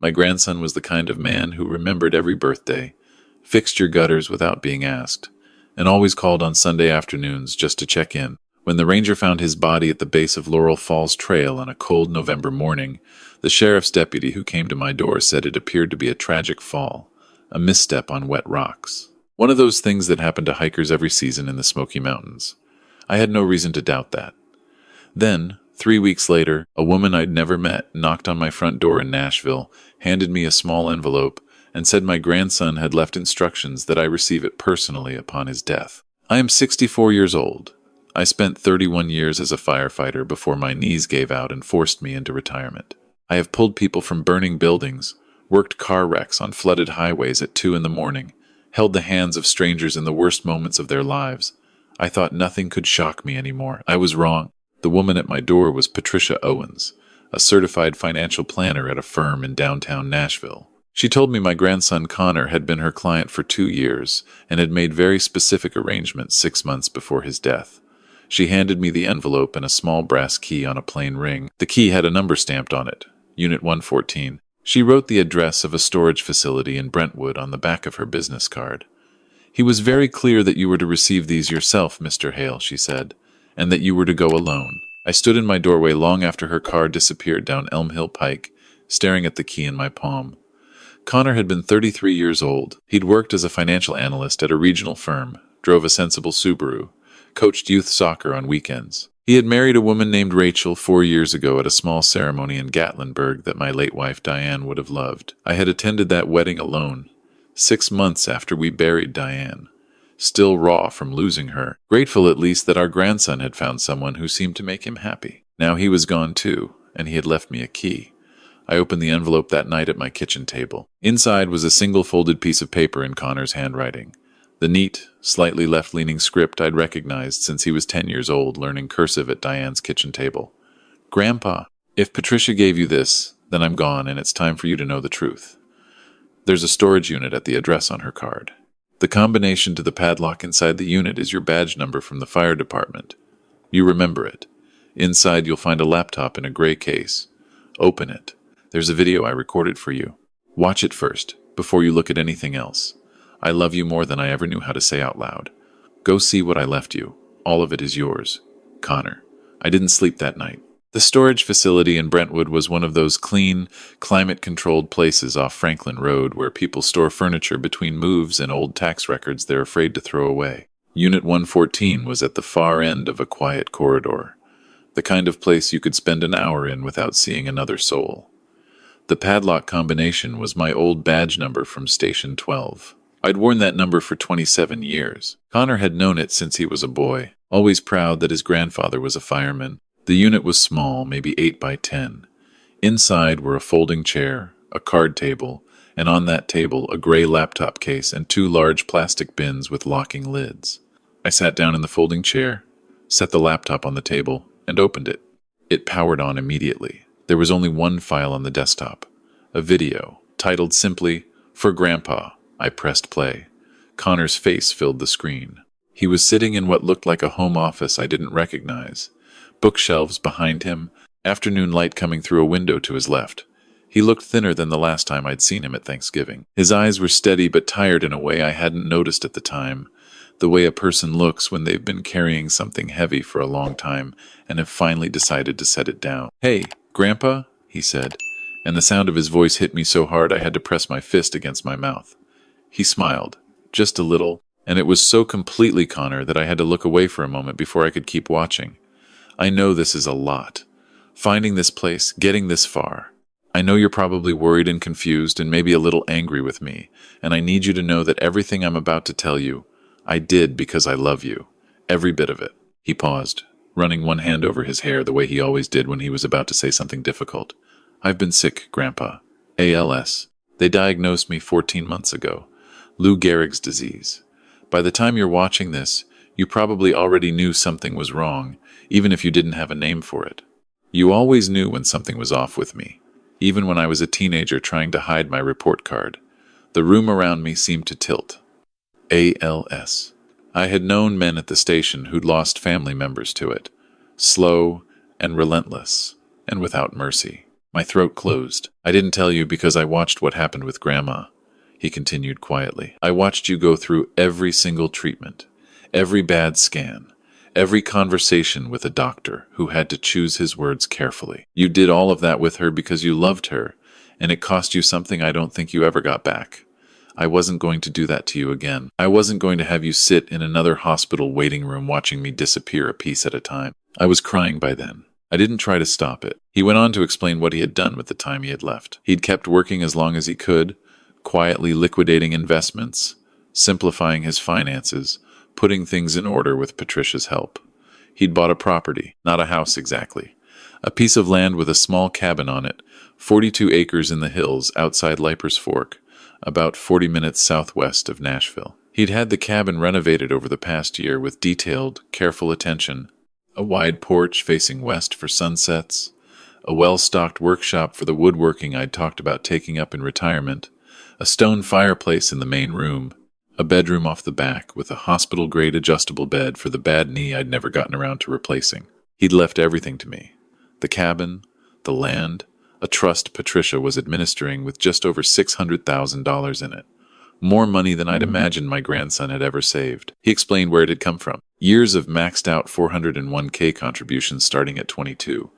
My grandson was the kind of man who remembered every birthday, fixed your gutters without being asked, and always called on Sunday afternoons just to check in. When the ranger found his body at the base of Laurel Falls Trail on a cold November morning, the sheriff's deputy who came to my door said it appeared to be a tragic fall, a misstep on wet rocks. One of those things that happen to hikers every season in the Smoky Mountains. I had no reason to doubt that. Then, 3 weeks later, a woman I'd never met knocked on my front door in Nashville, handed me a small envelope, and said my grandson had left instructions that I receive it personally upon his death. I am 64 years old. I spent 31 years as a firefighter before my knees gave out and forced me into retirement. I have pulled people from burning buildings, worked car wrecks on flooded highways at 2 in the morning, held the hands of strangers in the worst moments of their lives. I thought nothing could shock me anymore. I was wrong. The woman at my door was Patricia Owens, a certified financial planner at a firm in downtown Nashville. She told me my grandson Connor had been her client for 2 years and had made very specific arrangements 6 months before his death. She handed me the envelope and a small brass key on a plain ring. The key had a number stamped on it, Unit 114. She wrote the address of a storage facility in Brentwood on the back of her business card. "He was very clear that you were to receive these yourself, Mr. Hale," she said, "and that you were to go alone." I stood in my doorway long after her car disappeared down Elm Hill Pike, staring at the key in my palm. Connor had been 33 years old. He'd worked as a financial analyst at a regional firm, drove a sensible Subaru, coached youth soccer on weekends. He had married a woman named Rachel 4 years ago at a small ceremony in Gatlinburg that my late wife Diane would have loved. I had attended that wedding alone, 6 months after we buried Diane, still raw from losing her, grateful at least that our grandson had found someone who seemed to make him happy. Now he was gone too, and he had left me a key. I opened the envelope that night at my kitchen table. Inside was a single folded piece of paper in Connor's handwriting. The neat, slightly left-leaning script I'd recognized since he was 10 years old, learning cursive at Diane's kitchen table. "Grandpa, if Patricia gave you this, then I'm gone and it's time for you to know the truth. There's a storage unit at the address on her card. The combination to the padlock inside the unit is your badge number from the fire department. You remember it. Inside you'll find a laptop in a gray case. Open it. There's a video I recorded for you. Watch it first, before you look at anything else. I love you more than I ever knew how to say out loud. Go see what I left you. All of it is yours. Connor." I didn't sleep that night. The storage facility in Brentwood was one of those clean, climate-controlled places off Franklin Road where people store furniture between moves and old tax records they're afraid to throw away. Unit 114 was at the far end of a quiet corridor, the kind of place you could spend an hour in without seeing another soul. The padlock combination was my old badge number from Station 12. I'd worn that number for 27 years. Connor had known it since he was a boy, always proud that his grandfather was a fireman. The unit was small, maybe 8 by 10. Inside were a folding chair, a card table, and on that table a gray laptop case and 2 large plastic bins with locking lids. I sat down in the folding chair, set the laptop on the table, and opened it. It powered on immediately. There was only one file on the desktop, a video, titled simply, "For Grandpa." I pressed play. Connor's face filled the screen. He was sitting in what looked like a home office I didn't recognize. Bookshelves behind him, afternoon light coming through a window to his left. He looked thinner than the last time I'd seen him at Thanksgiving. His eyes were steady but tired in a way I hadn't noticed at the time, the way a person looks when they've been carrying something heavy for a long time and have finally decided to set it down. "Hey, Grandpa," he said, and the sound of his voice hit me so hard I had to press my fist against my mouth. He smiled, just a little, and it was so completely Connor that I had to look away for a moment before I could keep watching. "I know this is a lot. Finding this place, getting this far. I know you're probably worried and confused and maybe a little angry with me, and I need you to know that everything I'm about to tell you, I did because I love you. Every bit of it." He paused, running one hand over his hair the way he always did when he was about to say something difficult. "I've been sick, Grandpa. ALS. They diagnosed me 14 months ago. Lou Gehrig's disease. By the time you're watching this, you probably already knew something was wrong, even if you didn't have a name for it. You always knew when something was off with me, even when I was a teenager trying to hide my report card. The room around me seemed to tilt. ALS. I had known men at the station who'd lost family members to it, slow and relentless and without mercy. My throat closed. I didn't tell you because I watched what happened with Grandma, he continued quietly. I watched you go through every single treatment, every bad scan, every conversation with a doctor who had to choose his words carefully. You did all of that with her because you loved her, and it cost you something I don't think you ever got back. I wasn't going to do that to you again. I wasn't going to have you sit in another hospital waiting room watching me disappear a piece at a time. I was crying by then. I didn't try to stop it. He went on to explain what he had done with the time he had left. He'd kept working as long as he could, quietly liquidating investments, simplifying his finances, putting things in order with Patricia's help. He'd bought a property, not a house exactly. A piece of land with a small cabin on it, 42 acres in the hills outside Leiper's Fork, about 40 minutes southwest of Nashville. He'd had the cabin renovated over the past year with detailed, careful attention. A wide porch facing west for sunsets, a well-stocked workshop for the woodworking I'd talked about taking up in retirement, a stone fireplace in the main room, a bedroom off the back with a hospital-grade adjustable bed for the bad knee I'd never gotten around to replacing. He'd left everything to me. The cabin, the land, a trust Patricia was administering with just over $600,000 in it. More money than I'd imagined my grandson had ever saved. He explained where it had come from. Years of maxed-out 401k contributions starting at 22.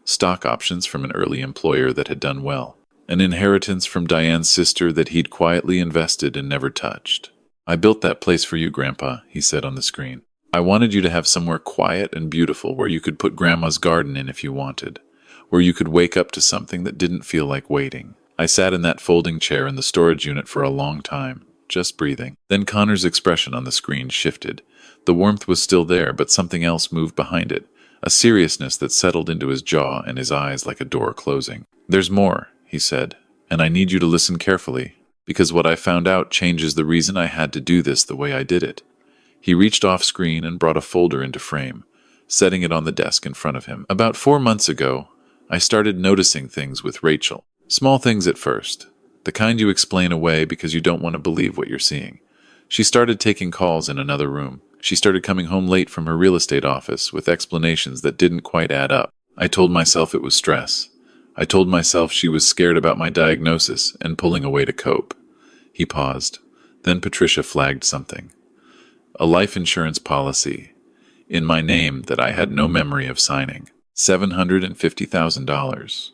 Stock options from an early employer that had done well. An inheritance from Diane's sister that he'd quietly invested and never touched. I built that place for you, Grandpa, he said on the screen. I wanted you to have somewhere quiet and beautiful where you could put Grandma's garden in if you wanted, where you could wake up to something that didn't feel like waiting. I sat in that folding chair in the storage unit for a long time, just breathing. Then Connor's expression on the screen shifted. The warmth was still there, but something else moved behind it, a seriousness that settled into his jaw and his eyes like a door closing. There's more, he said, and I need you to listen carefully, because what I found out changes the reason I had to do this the way I did it. He reached off screen and brought a folder into frame, setting it on the desk in front of him. About 4 months ago, I started noticing things with Rachel. Small things at first, the kind you explain away because you don't want to believe what you're seeing. She started taking calls in another room. She started coming home late from her real estate office with explanations that didn't quite add up. I told myself it was stress. I told myself she was scared about my diagnosis and pulling away to cope. He paused. Then Patricia flagged something. A life insurance policy in my name that I had no memory of signing. $750,000.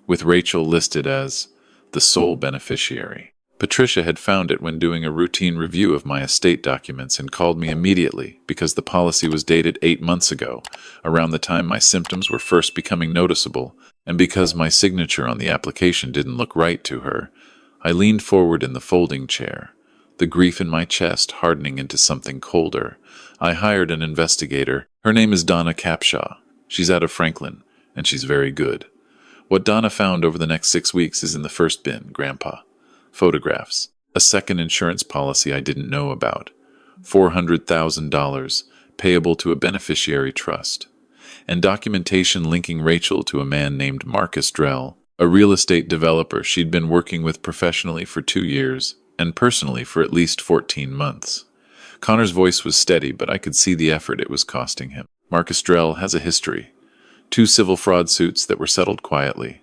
With Rachel listed as the sole beneficiary. Patricia had found it when doing a routine review of my estate documents and called me immediately because the policy was dated 8 months ago, around the time my symptoms were first becoming noticeable, and because my signature on the application didn't look right to her. I leaned forward in the folding chair, the grief in my chest hardening into something colder. I hired an investigator. Her name is Donna Capshaw. She's out of Franklin, and she's very good. What Donna found over the next 6 weeks is in the first bin, Grandpa. Photographs. A second insurance policy I didn't know about. $400,000 payable to a beneficiary trust. And documentation linking Rachel to a man named Marcus Drell, a real estate developer she'd been working with professionally for 2 years, and personally for at least 14 months. Connor's voice was steady, but I could see the effort it was costing him. Marcus Drell has a history. 2 civil fraud suits that were settled quietly.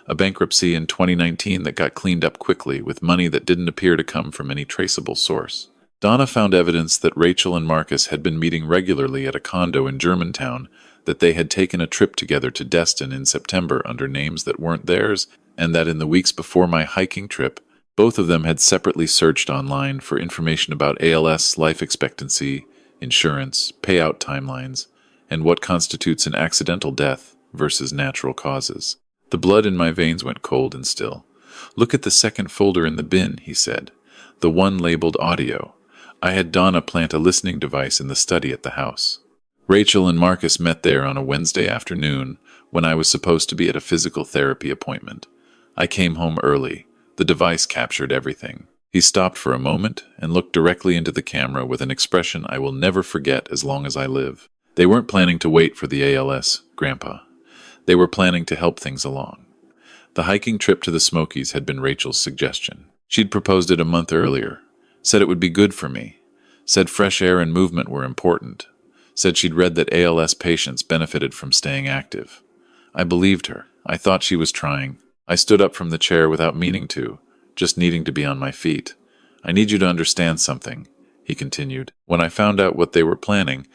A bankruptcy in 2019 that got cleaned up quickly with money that didn't appear to come from any traceable source. Donna found evidence that Rachel and Marcus had been meeting regularly at a condo in Germantown, that they had taken a trip together to Destin in September under names that weren't theirs, and that in the weeks before my hiking trip, both of them had separately searched online for information about ALS life expectancy, insurance, payout timelines, and what constitutes an accidental death versus natural causes. The blood in my veins went cold and still. Look at the second folder in the bin, he said. The one labeled audio. I had Donna plant a listening device in the study at the house. Rachel and Marcus met there on a Wednesday afternoon when I was supposed to be at a physical therapy appointment. I came home early. The device captured everything. He stopped for a moment and looked directly into the camera with an expression I will never forget as long as I live. They weren't planning to wait for the ALS, Grandpa. They were planning to help things along. The hiking trip to the Smokies had been Rachel's suggestion. She'd proposed it a month earlier, said it would be good for me, said fresh air and movement were important, said she'd read that ALS patients benefited from staying active. I believed her. I thought she was trying. I stood up from the chair without meaning to, just needing to be on my feet. I need you to understand something, he continued. When I found out what they were planning,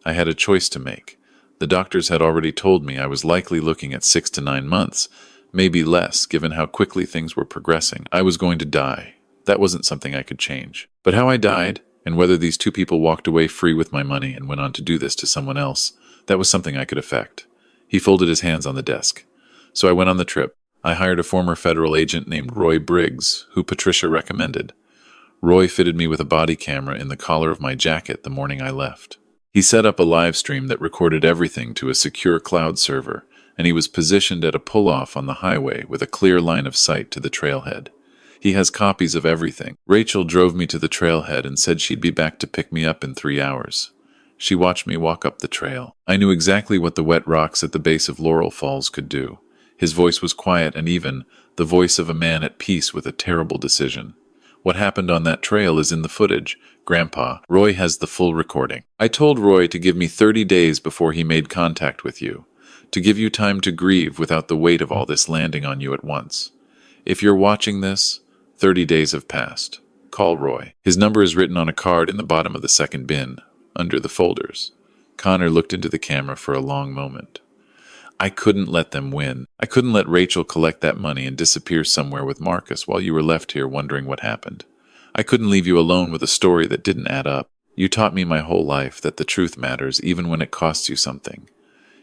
I had a choice to make. The doctors had already told me I was likely looking at 6 to 9 months, maybe less, given how quickly things were progressing. I was going to die. That wasn't something I could change. But how I died, and whether these two people walked away free with my money and went on to do this to someone else, that was something I could affect. He folded his hands on the desk. So I went on the trip. I hired a former federal agent named Roy Briggs, who Patricia recommended. Roy fitted me with a body camera in the collar of my jacket the morning I left. He set up a live stream that recorded everything to a secure cloud server, and he was positioned at a pull-off on the highway with a clear line of sight to the trailhead. He has copies of everything. Rachel drove me to the trailhead and said she'd be back to pick me up in 3 hours. She watched me walk up the trail. I knew exactly what the wet rocks at the base of Laurel Falls could do. His voice was quiet and even, the voice of a man at peace with a terrible decision. What happened on that trail is in the footage. Grandpa, Roy has the full recording. I told Roy to give me 30 days before he made contact with you, to give you time to grieve without the weight of all this landing on you at once. If you're watching this, 30 days have passed. Call Roy. His number is written on a card in the bottom of the second bin, under the folders. Connor looked into the camera for a long moment. I couldn't let them win. I couldn't let Rachel collect that money and disappear somewhere with Marcus while you were left here wondering what happened. I couldn't leave you alone with a story that didn't add up. You taught me my whole life that the truth matters even when it costs you something.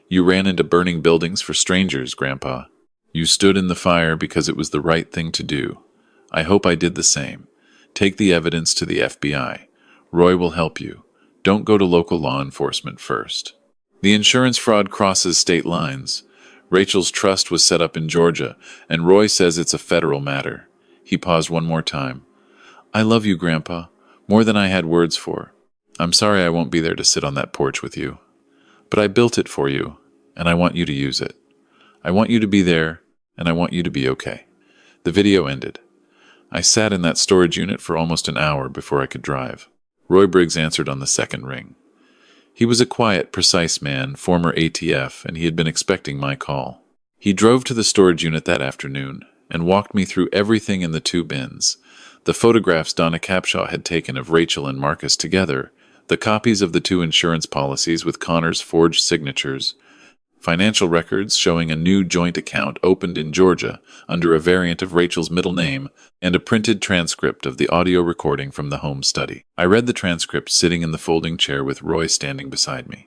You ran into burning buildings for strangers, Grandpa. You stood in the fire because it was the right thing to do. I hope I did the same. Take the evidence to the FBI. Roy will help you. Don't go to local law enforcement first. The insurance fraud crosses state lines. Rachel's trust was set up in Georgia, and Roy says it's a federal matter. He paused one more time. I love you, Grandpa, more than I had words for. I'm sorry I won't be there to sit on that porch with you. But I built it for you, and I want you to use it. I want you to be there, and I want you to be okay. The video ended. I sat in that storage unit for almost an hour before I could drive. Roy Briggs answered on the second ring. He was a quiet, precise man, former ATF, and he had been expecting my call. He drove to the storage unit that afternoon and walked me through everything in the 2 bins. The photographs Donna Capshaw had taken of Rachel and Marcus together, the copies of the 2 insurance policies with Connor's forged signatures, financial records showing a new joint account opened in Georgia under a variant of Rachel's middle name, and a printed transcript of the audio recording from the home study. I read the transcript sitting in the folding chair with Roy standing beside me.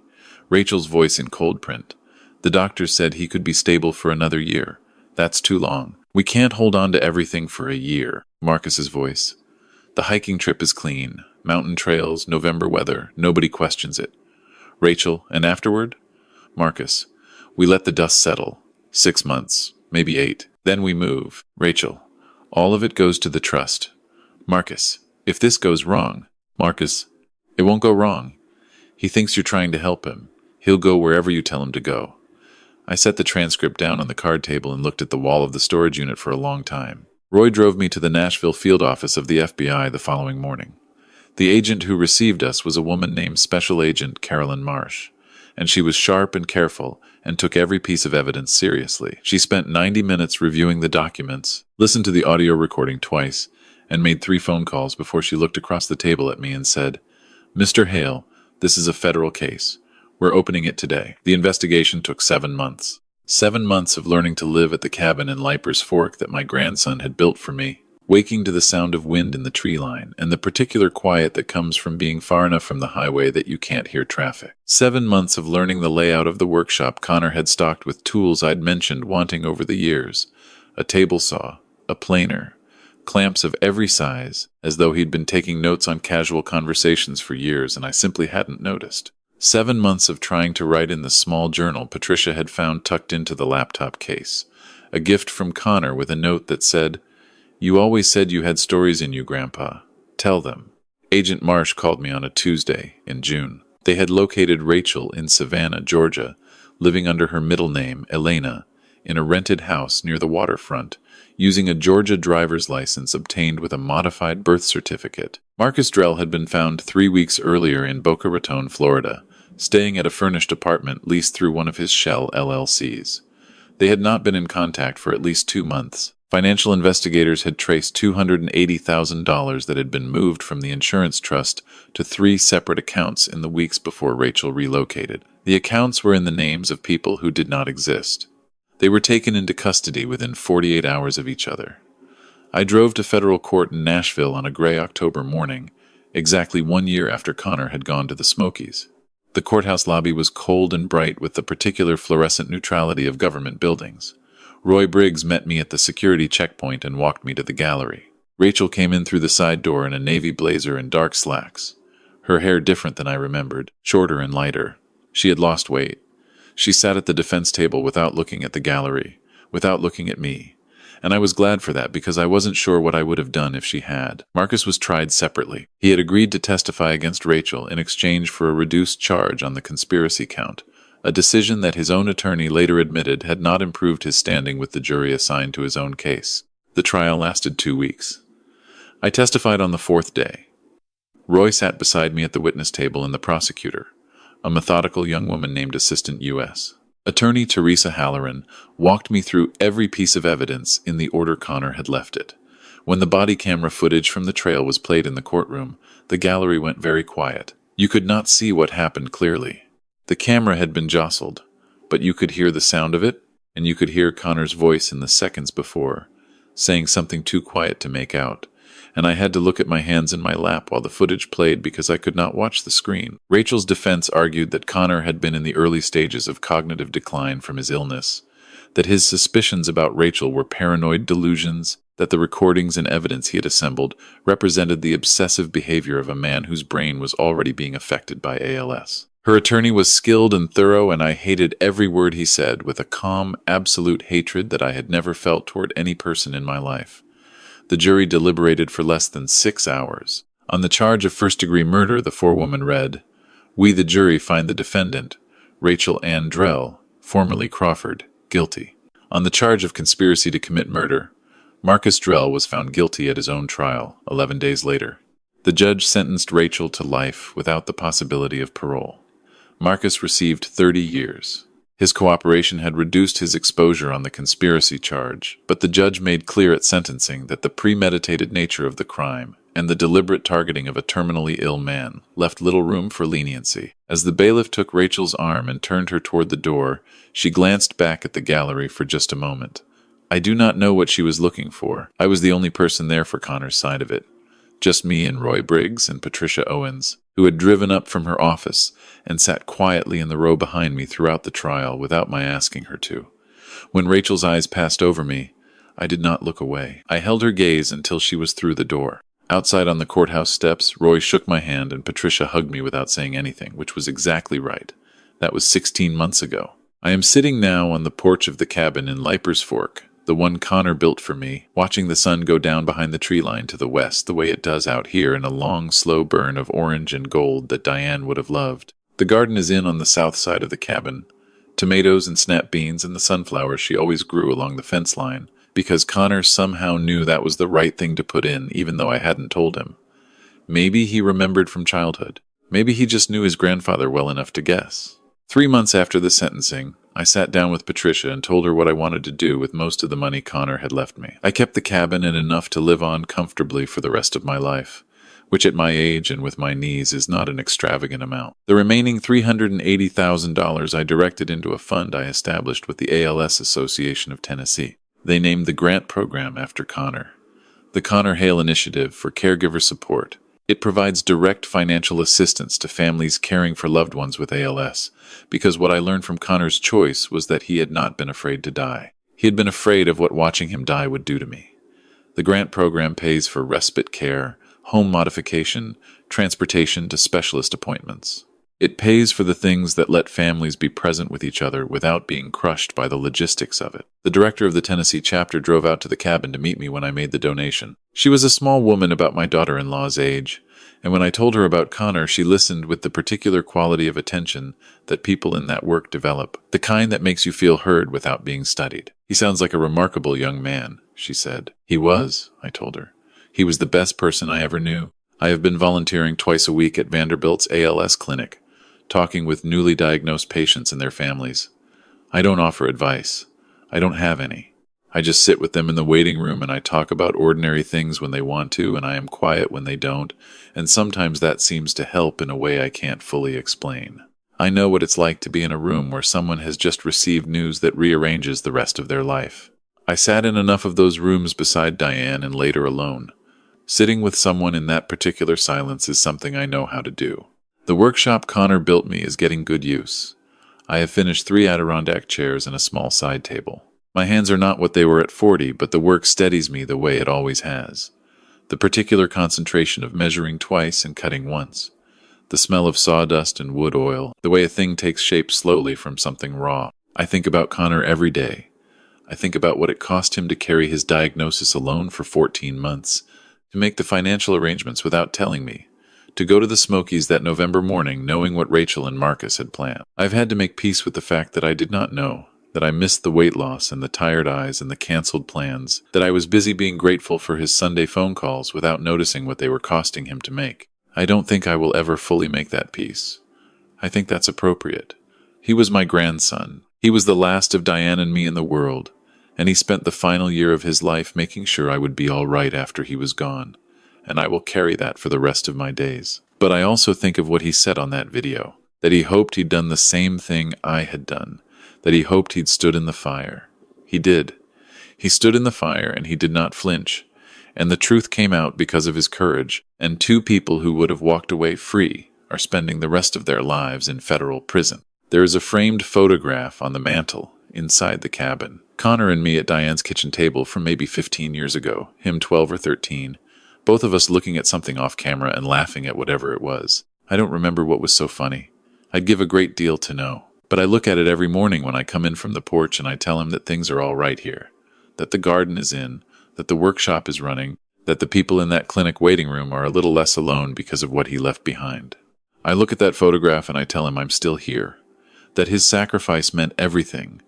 Rachel's voice in cold print. The doctor said he could be stable for another year. That's too long. We can't hold on to everything for a year. Marcus's voice. The hiking trip is clean. Mountain trails, November weather. Nobody questions it. Rachel, and afterward? Marcus. We let the dust settle. 6 months, maybe 8. Then we move. Rachel. All of it goes to the trust. Marcus. If this goes wrong. Marcus. It won't go wrong. He thinks you're trying to help him. He'll go wherever you tell him to go. I set the transcript down on the card table and looked at the wall of the storage unit for a long time. Roy drove me to the Nashville field office of the FBI the following morning. The agent who received us was a woman named Special Agent Carolyn Marsh, and she was sharp and careful and took every piece of evidence seriously. She spent 90 minutes reviewing the documents, listened to the audio recording twice, and made 3 phone calls before she looked across the table at me and said, Mr. Hale, this is a federal case. We're opening it today. The investigation took 7 months. 7 months of learning to live at the cabin in Leiper's Fork that my grandson had built for me, waking to the sound of wind in the tree line and the particular quiet that comes from being far enough from the highway that you can't hear traffic. 7 months of learning the layout of the workshop Connor had stocked with tools I'd mentioned wanting over the years. A table saw, a planer, clamps of every size, as though he'd been taking notes on casual conversations for years and I simply hadn't noticed. 7 months of trying to write in the small journal Patricia had found tucked into the laptop case. A gift from Connor with a note that said, You always said you had stories in you, Grandpa. Tell them. Agent Marsh called me on a Tuesday in June. They had located Rachel in Savannah, Georgia, living under her middle name, Elena, in a rented house near the waterfront, using a Georgia driver's license obtained with a modified birth certificate. Marcus Drell had been found 3 weeks earlier in Boca Raton, Florida, staying at a furnished apartment leased through one of his shell LLCs. They had not been in contact for at least 2 months. Financial investigators had traced $280,000 that had been moved from the insurance trust to 3 separate accounts in the weeks before Rachel relocated. The accounts were in the names of people who did not exist. They were taken into custody within 48 hours of each other. I drove to federal court in Nashville on a gray October morning, exactly 1 year after Connor had gone to the Smokies. The courthouse lobby was cold and bright with the particular fluorescent neutrality of government buildings. Roy Briggs met me at the security checkpoint and walked me to the gallery. Rachel came in through the side door in a navy blazer and dark slacks. Her hair different than I remembered, shorter and lighter. She had lost weight. She sat at the defense table without looking at the gallery, without looking at me. And I was glad for that because I wasn't sure what I would have done if she had. Marcus was tried separately. He had agreed to testify against Rachel in exchange for a reduced charge on the conspiracy count, a decision that his own attorney later admitted had not improved his standing with the jury assigned to his own case. The trial lasted 2 weeks. I testified on the 4th day. Roy sat beside me at the witness table and the prosecutor, a methodical young woman named Assistant U.S. Attorney Teresa Halloran, walked me through every piece of evidence in the order Connor had left it. When the body camera footage from the trail was played in the courtroom, the gallery went very quiet. You could not see what happened clearly. The camera had been jostled, but you could hear the sound of it, and you could hear Connor's voice in the seconds before, saying something too quiet to make out, and I had to look at my hands in my lap while the footage played because I could not watch the screen. Rachel's defense argued that Connor had been in the early stages of cognitive decline from his illness, that his suspicions about Rachel were paranoid delusions, that the recordings and evidence he had assembled represented the obsessive behavior of a man whose brain was already being affected by ALS. Her attorney was skilled and thorough, and I hated every word he said with a calm, absolute hatred that I had never felt toward any person in my life. The jury deliberated for less than 6 hours. On the charge of first-degree murder, the forewoman read, "We, the jury, find the defendant, Rachel Ann Drell, formerly Crawford, guilty." On the charge of conspiracy to commit murder, Marcus Drell was found guilty at his own trial 11 days later. The judge sentenced Rachel to life without the possibility of parole. Marcus received 30 years. His cooperation had reduced his exposure on the conspiracy charge, but the judge made clear at sentencing that the premeditated nature of the crime and the deliberate targeting of a terminally ill man left little room for leniency. As the bailiff took Rachel's arm and turned her toward the door, she glanced back at the gallery for just a moment. I do not know what she was looking for. I was the only person there for Connor's side of it. Just me and Roy Briggs and Patricia Owens, who had driven up from her office and sat quietly in the row behind me throughout the trial without my asking her to. When Rachel's eyes passed over me, I did not look away. I held her gaze until she was through the door. Outside on the courthouse steps, Roy shook my hand and Patricia hugged me without saying anything, which was exactly right. That was 16 months ago. I am sitting now on the porch of the cabin in Leiper's Fork, the one Connor built for me, watching the sun go down behind the tree line to the west the way it does out here in a long, slow burn of orange and gold that Diane would have loved. The garden is in on the south side of the cabin. Tomatoes and snap beans and the sunflowers she always grew along the fence line, because Connor somehow knew that was the right thing to put in, even though I hadn't told him. Maybe he remembered from childhood. Maybe he just knew his grandfather well enough to guess. 3 months after the sentencing, I sat down with Patricia and told her what I wanted to do with most of the money Connor had left me. I kept the cabin and enough to live on comfortably for the rest of my life, which at my age and with my knees is not an extravagant amount. The remaining $380,000 I directed into a fund I established with the ALS Association of Tennessee. They named the grant program after Connor, the Connor Hale Initiative for Caregiver Support. It provides direct financial assistance to families caring for loved ones with ALS, because what I learned from Connor's choice was that he had not been afraid to die. He had been afraid of what watching him die would do to me. The grant program pays for respite care, home modification, transportation to specialist appointments. It pays for the things that let families be present with each other without being crushed by the logistics of it. The director of the Tennessee chapter drove out to the cabin to meet me when I made the donation. She was a small woman about my daughter-in-law's age, and when I told her about Connor, she listened with the particular quality of attention that people in that work develop, the kind that makes you feel heard without being studied. "He sounds like a remarkable young man," she said. "He was," I told her. "He was the best person I ever knew. I have been volunteering twice a week at Vanderbilt's ALS clinic, talking with newly diagnosed patients and their families. I don't offer advice. I don't have any. I just sit with them in the waiting room and I talk about ordinary things when they want to, and I am quiet when they don't, and sometimes that seems to help in a way I can't fully explain. I know what it's like to be in a room where someone has just received news that rearranges the rest of their life. I sat in enough of those rooms beside Diane and later alone. Sitting with someone in that particular silence is something I know how to do. The workshop Connor built me is getting good use. I have finished 3 Adirondack chairs and a small side table. My hands are not what they were at 40, but the work steadies me the way it always has. The particular concentration of measuring twice and cutting once. The smell of sawdust and wood oil, the way a thing takes shape slowly from something raw. I think about Connor every day. I think about what it cost him to carry his diagnosis alone for 14 months, to make the financial arrangements without telling me, to go to the Smokies that November morning knowing what Rachel and Marcus had planned. I've had to make peace with the fact that I did not know, that I missed the weight loss and the tired eyes and the canceled plans, that I was busy being grateful for his Sunday phone calls without noticing what they were costing him to make. I don't think I will ever fully make that peace. I think that's appropriate. He was my grandson. He was the last of Diane and me in the world, and he spent the final year of his life making sure I would be all right after he was gone, and I will carry that for the rest of my days. But I also think of what he said on that video, that he hoped he'd done the same thing I had done, that he hoped he'd stood in the fire. He did. He stood in the fire and he did not flinch, and the truth came out because of his courage, and 2 people who would have walked away free are spending the rest of their lives in federal prison. There is a framed photograph on the mantel inside the cabin. Connor and me at Diane's kitchen table from maybe 15 years ago, him 12 or 13, both of us looking at something off camera and laughing at whatever it was. I don't remember what was so funny. I'd give a great deal to know. But I look at it every morning when I come in from the porch and I tell him that things are all right here, that the garden is in, that the workshop is running, that the people in that clinic waiting room are a little less alone because of what he left behind. I look at that photograph and I tell him I'm still here, that his sacrifice meant everything,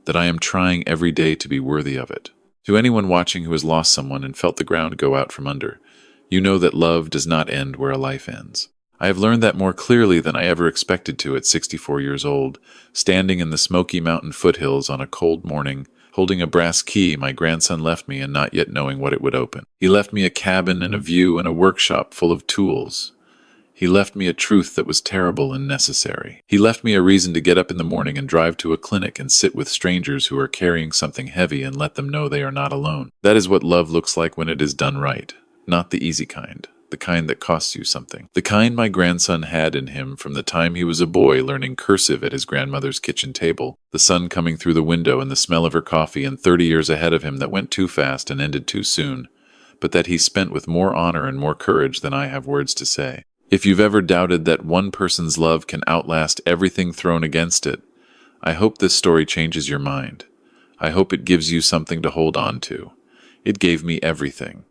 that I am trying every day to be worthy of it. To anyone watching who has lost someone and felt the ground go out from under, you know that love does not end where a life ends. I have learned that more clearly than I ever expected to at 64 years old, standing in the Smoky Mountain foothills on a cold morning, holding a brass key my grandson left me and not yet knowing what it would open. He left me a cabin and a view and a workshop full of tools. He left me a truth that was terrible and necessary. He left me a reason to get up in the morning and drive to a clinic and sit with strangers who are carrying something heavy and let them know they are not alone. That is what love looks like when it is done right, not the easy kind. The kind that costs you something. The kind my grandson had in him from the time he was a boy learning cursive at his grandmother's kitchen table, the sun coming through the window and the smell of her coffee, and 30 years ahead of him that went too fast and ended too soon, but that he spent with more honor and more courage than I have words to say. If you've ever doubted that one person's love can outlast everything thrown against it, I hope this story changes your mind. I hope it gives you something to hold on to. It gave me everything.